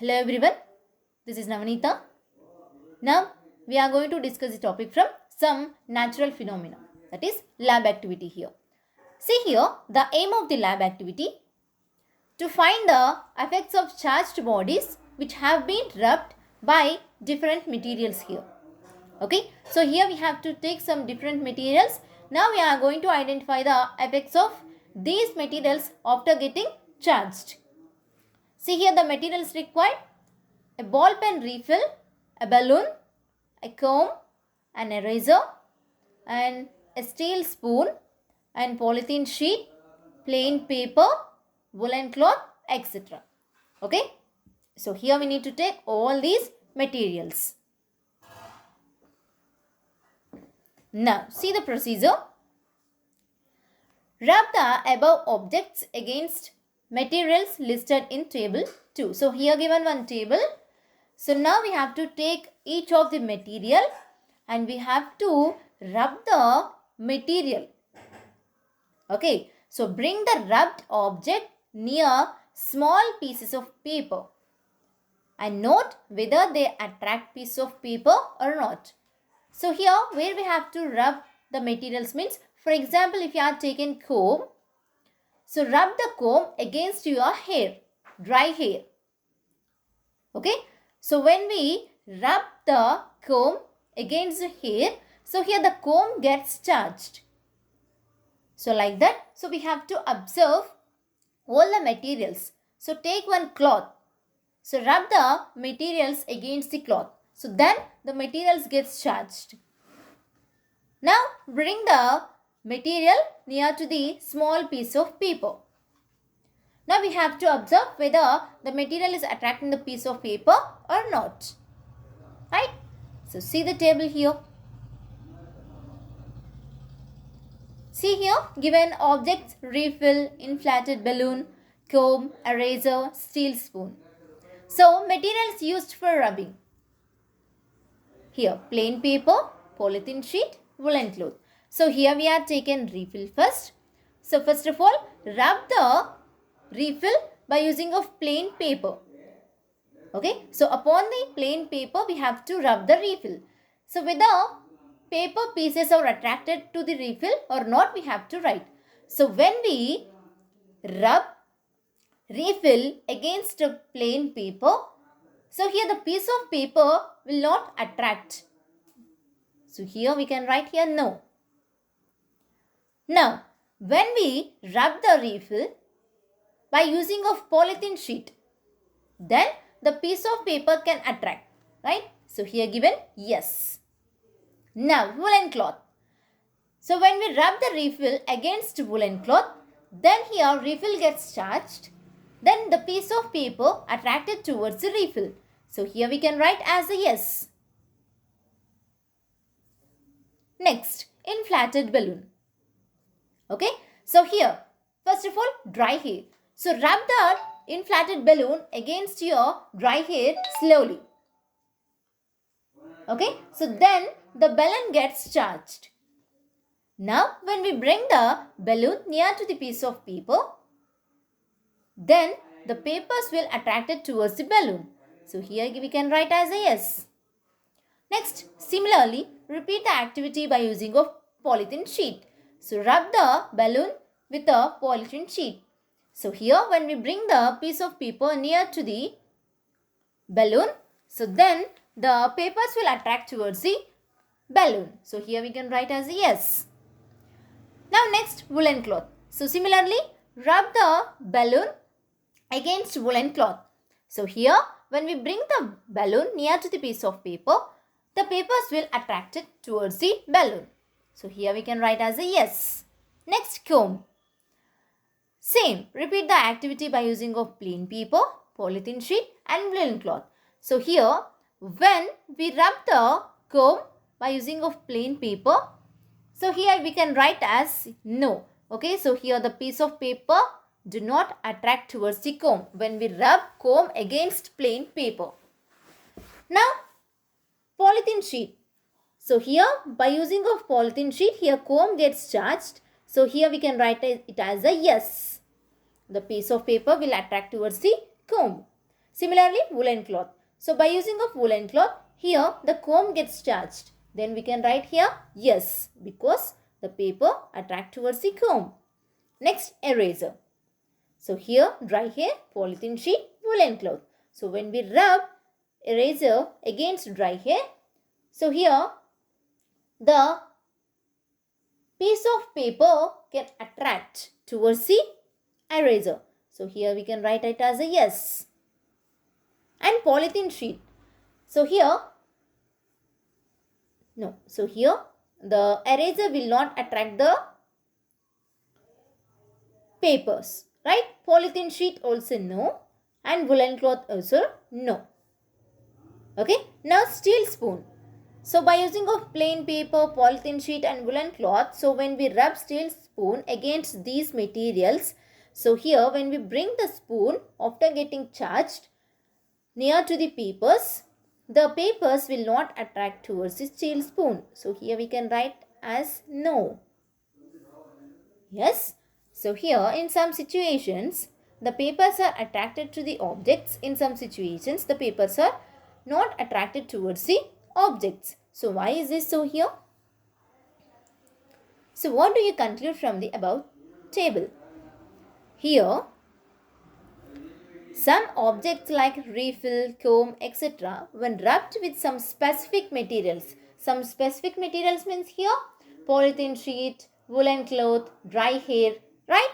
Hello everyone, this is Navanita. Now we are going to discuss the topic from some natural phenomena, that is lab activity here. See here, the aim of the lab activity to find the effects of charged bodies which have been rubbed by different materials here. Okay, so here we have to take some different materials. Now we are going to identify the effects of these materials after getting charged. See here the materials required: a ball pen refill, a balloon, a comb, an eraser, and a steel spoon, and polythene sheet, plain paper, woolen cloth, etc. Okay, so here we need to take all these materials. Now see the procedure. Rub the above objects against materials listed in table 2. So here given one table. So now we have to take each of the material and we have to rub the material. Okay, so bring the rubbed object near small pieces of paper and note whether they attract piece of paper or not. So here where we have to rub the materials means, for example, if you are taking comb, so rub the comb against your hair, dry hair. Okay, so when we rub the comb against the hair, so here the comb gets charged. So like that, so we have to observe all the materials. So take one cloth. So rub the materials against the cloth. So then the materials gets charged. Now bring the material near to the small piece of paper. Now we have to observe whether the material is attracting the piece of paper or not. Right? So see the table here. See here, given objects: refill, inflated balloon, comb, eraser, steel spoon. So materials used for rubbing. Here plain paper, polythene sheet, woolen cloth. So here we are taken refill first. So first of all, rub the refill by using of plain paper. Okay, so upon the plain paper we have to rub the refill. So whether paper pieces are attracted to the refill or not, we have to write. So when we rub refill against a plain paper, so here the piece of paper will not attract. So here we can write here no. Now when we rub the refill by using of polythene sheet, then the piece of paper can attract, right? So here given yes. Now woolen cloth. So when we rub the refill against woolen cloth, then here refill gets charged. Then the piece of paper attracted towards the refill. So here we can write as a yes. Next, inflated balloon. Okay, so here first of all dry hair. So rub the inflated balloon against your dry hair slowly. Okay, so then the balloon gets charged. Now when we bring the balloon near to the piece of paper, then the papers will attract it towards the balloon. So here we can write as a yes. Next, similarly, repeat the activity by using of polythene sheet. So rub the balloon with a polythene sheet. So here when we bring the piece of paper near to the balloon, so then the papers will attract towards the balloon. So here we can write as a yes. Now next, woolen cloth. So similarly, rub the balloon against woolen cloth. So here when we bring the balloon near to the piece of paper, the papers will attract it towards the balloon. So here we can write as a yes. Next, comb. Same, repeat the activity by using of plain paper, polythene sheet and woolen cloth. So here when we rub the comb by using of plain paper, so here we can write as no. Okay, so here the piece of paper do not attract towards the comb when we rub comb against plain paper. Now polythene sheet. So here by using of polythene sheet, here comb gets charged. So here we can write it as a yes. The piece of paper will attract towards the comb. Similarly, woolen cloth. So by using of woolen cloth, here the comb gets charged. Then we can write here yes, because the paper attract towards the comb. Next, eraser. So here dry hair, polythene sheet, woolen cloth. So when we rub eraser against dry hair, so here the piece of paper can attract towards the eraser. So here we can write it as a yes. And polythene sheet. So here the eraser will not attract the papers, right? Polythene sheet also no, and woolen cloth also no. Okay, now steel spoon. So by using of plain paper, polythene sheet and woolen cloth, so when we rub steel spoon against these materials, so here when we bring the spoon after getting charged near to the papers will not attract towards the steel spoon. So here we can write as no. Yes. So here in some situations the papers are attracted to the objects. In some situations the papers are not attracted towards the objects. So why is this so here? So what do you conclude from the above table? Here some objects like refill, comb, etc. when rubbed with some specific materials means here polythene sheet, woolen cloth, dry hair, right?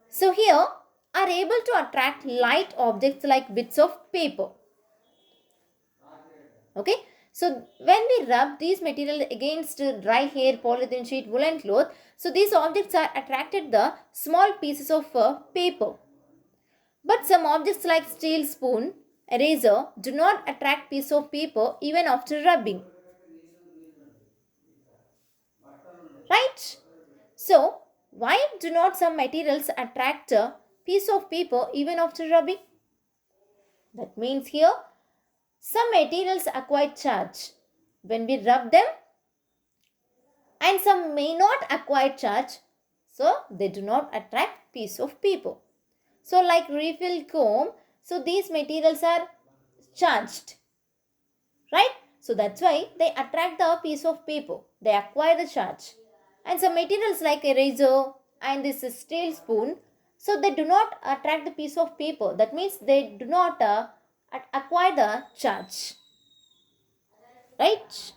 So here are able to attract light objects like bits of paper. Okay. So when we rub these material against dry hair, polythene sheet, woolen cloth, so these objects are attracted the small pieces of paper. But some objects like steel spoon, eraser do not attract piece of paper even after rubbing. Right? So, why do not some materials attract a piece of paper even after rubbing? That means here, some materials acquire charge when we rub them and some may not acquire charge, so they do not attract piece of paper. So like refill comb, so these materials are charged, right? So that's why they attract the piece of paper, they acquire the charge. And some materials like eraser and this steel spoon, so they do not attract the piece of paper. That means they do not acquire the charge, right?